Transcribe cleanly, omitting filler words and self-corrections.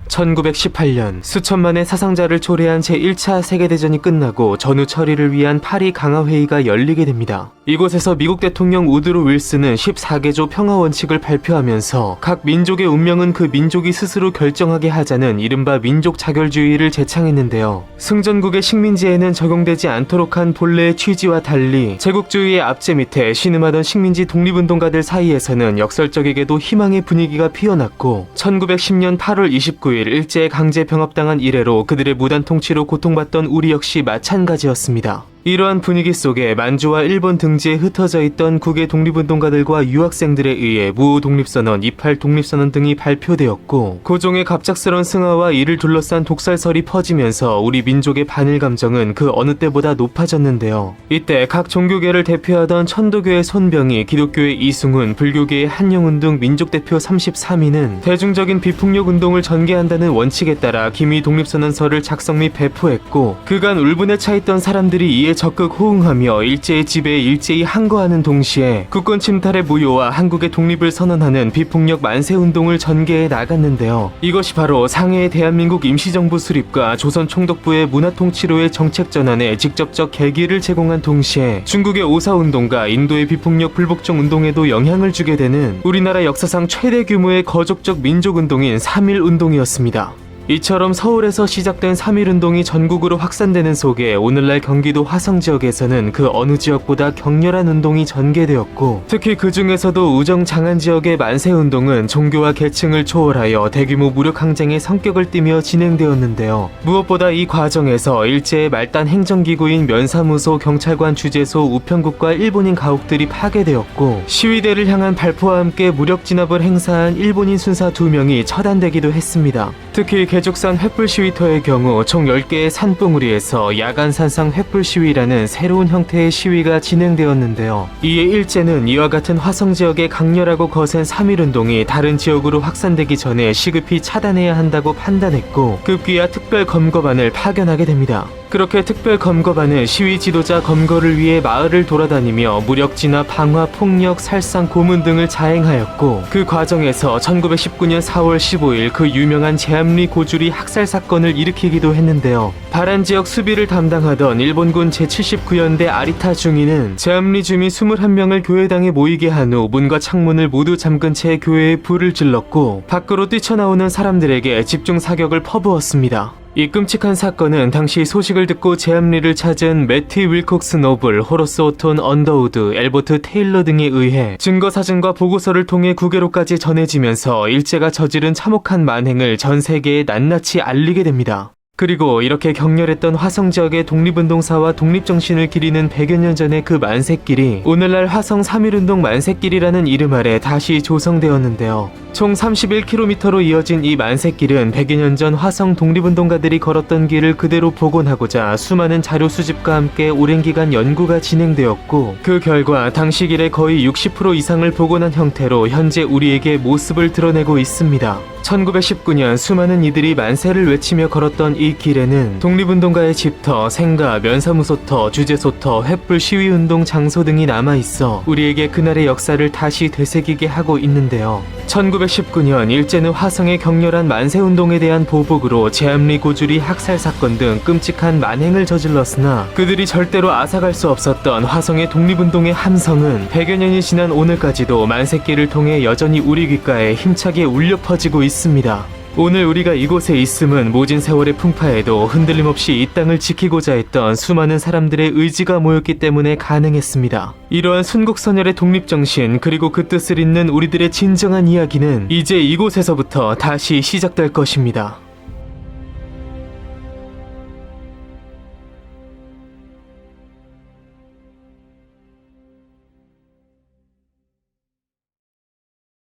(1918년) 수천만의 사상자를 초래한 제1차 세계대전이 끝나고 전후 처리를 위한 파리 강화회의가 열리게 됩니다. 이곳에서 미국 대통령 우드로 윌슨은 14개조 평화원칙을 발표하면서 각 민족의 운명은 그 민족이 스스로 결정하게 하자는 이른바 민족 자결주의를 제창했는데요. 승전국의 식민지에는 적용되지 않도록 한 본래의 취지와 달리 제국주의의 압제 밑에 신음하던 식민지 독립운동가들 사이에서는 역설적이게도 희망의 분위기가 피어났고 1910년 8월 29일 일제에 강제 병합당한 이래로 그들의 무단 통치로 고통받던 우리 역시 마찬가지였습니다. 이러한 분위기 속에 만주와 일본 등지에 흩어져 있던 국외 독립운동가들과 유학생들에 의해 무호독립선언, 이팔독립선언 등이 발표되었고 고종의 갑작스런 승하와 이를 둘러싼 독살설이 퍼지면서 우리 민족의 반일 감정은 그 어느 때보다 높아졌는데요. 이때 각 종교계를 대표하던 천도교의 손병희, 기독교의 이승훈, 불교계의 한영훈 등 민족대표 33인은 대중적인 비폭력 운동을 전개한다는 원칙에 따라 기미 독립선언서를 작성 및 배포했고 그간 울분에 차있던 사람들이 이에 적극 호응하며 일제의 지배에 일제히 항거하는 동시에 국권 침탈의 무효와 한국의 독립을 선언하는 비폭력 만세운동을 전개해 나갔는데요. 이것이 바로 상해의 대한민국 임시정부 수립과 조선 총독부의 문화통치로의 정책 전환에 직접적 계기를 제공한 동시에 중국의 오사운동과 인도의 비폭력 불복종 운동에도 영향을 주게 되는 우리나라 역사상 최대 규모의 거족적 민족운동인 3.1운동이었습니다. 이처럼 서울에서 시작된 3.1운동이 전국으로 확산되는 속에 오늘날 경기도 화성 지역에서는 그 어느 지역보다 격렬한 운동이 전개되었고 특히 그 중에서도 우정 장안 지역의 만세운동은 종교와 계층을 초월하여 대규모 무력항쟁의 성격을 띠며 진행되었는데요. 무엇보다 이 과정에서 일제의 말단 행정기구인 면사무소, 경찰관, 주재소, 우편국과 일본인 가옥들이 파괴되었고 시위대를 향한 발포와 함께 무력 진압을 행사한 일본인 순사 2명이 처단되기도 했습니다. 특히 개족산 횃불 시위터의 경우 총 10개의 산봉우리에서 야간 산상 횃불 시위라는 새로운 형태의 시위가 진행되었는데요. 이에 일제는 이와 같은 화성 지역의 강렬하고 거센 3.1운동이 다른 지역으로 확산되기 전에 시급히 차단해야 한다고 판단했고 급기야 특별검거반을 파견하게 됩니다. 그렇게 특별검거반은 시위 지도자 검거를 위해 마을을 돌아다니며 무력 진압, 방화, 폭력, 살상, 고문 등을 자행하였고 그 과정에서 1919년 4월 15일 그 유명한 제암리 고주리 학살 사건을 일으키기도 했는데요. 바란 지역 수비를 담당하던 일본군 제79연대 아리타 중위는 제암리 주민 21명을 교회당에 모이게 한 후 문과 창문을 모두 잠근 채 교회에 불을 질렀고 밖으로 뛰쳐나오는 사람들에게 집중 사격을 퍼부었습니다. 이 끔찍한 사건은 당시 소식을 듣고 제암리를 찾은 매티 윌콕스 노블, 호러스 오톤 언더우드, 엘버트 테일러 등에 의해 증거사진과 보고서를 통해 국외로까지 전해지면서 일제가 저지른 참혹한 만행을 전 세계에 낱낱이 알리게 됩니다. 그리고 이렇게 격렬했던 화성 지역의 독립운동사와 독립정신을 기리는 100여 년 전의 그 만세길이 오늘날 화성 3.1운동 만세길이라는 이름 아래 다시 조성되었는데요. 총 31km로 이어진 이 만세길은 100여 년 전 화성 독립운동가들이 걸었던 길을 그대로 복원하고자 수많은 자료 수집과 함께 오랜 기간 연구가 진행되었고 그 결과 당시 길의 거의 60% 이상을 복원한 형태로 현재 우리에게 모습을 드러내고 있습니다. 1919년 수많은 이들이 만세를 외치며 걸었던 이 길에는 독립운동가의 집터, 생가, 면사무소터, 주재소터, 횃불 시위운동 장소 등이 남아있어 우리에게 그날의 역사를 다시 되새기게 하고 있는데요. 1919년 일제는 화성의 격렬한 만세운동에 대한 보복으로 제암리 고주리 학살 사건 등 끔찍한 만행을 저질렀으나 그들이 절대로 앗아갈 수 없었던 화성의 독립운동의 함성은 100여 년이 지난 오늘까지도 만세길을 통해 여전히 우리 귓가에 힘차게 울려 퍼지고 있습니다. 오늘 우리가 이곳에 있음은 모진 세월의 풍파에도 흔들림 없이 이 땅을 지키고자 했던 수많은 사람들의 의지가 모였기 때문에 가능했습니다. 이러한 순국선열의 독립정신 그리고 그 뜻을 잇는 우리들의 진정한 이야기는 이제 이곳에서부터 다시 시작될 것입니다.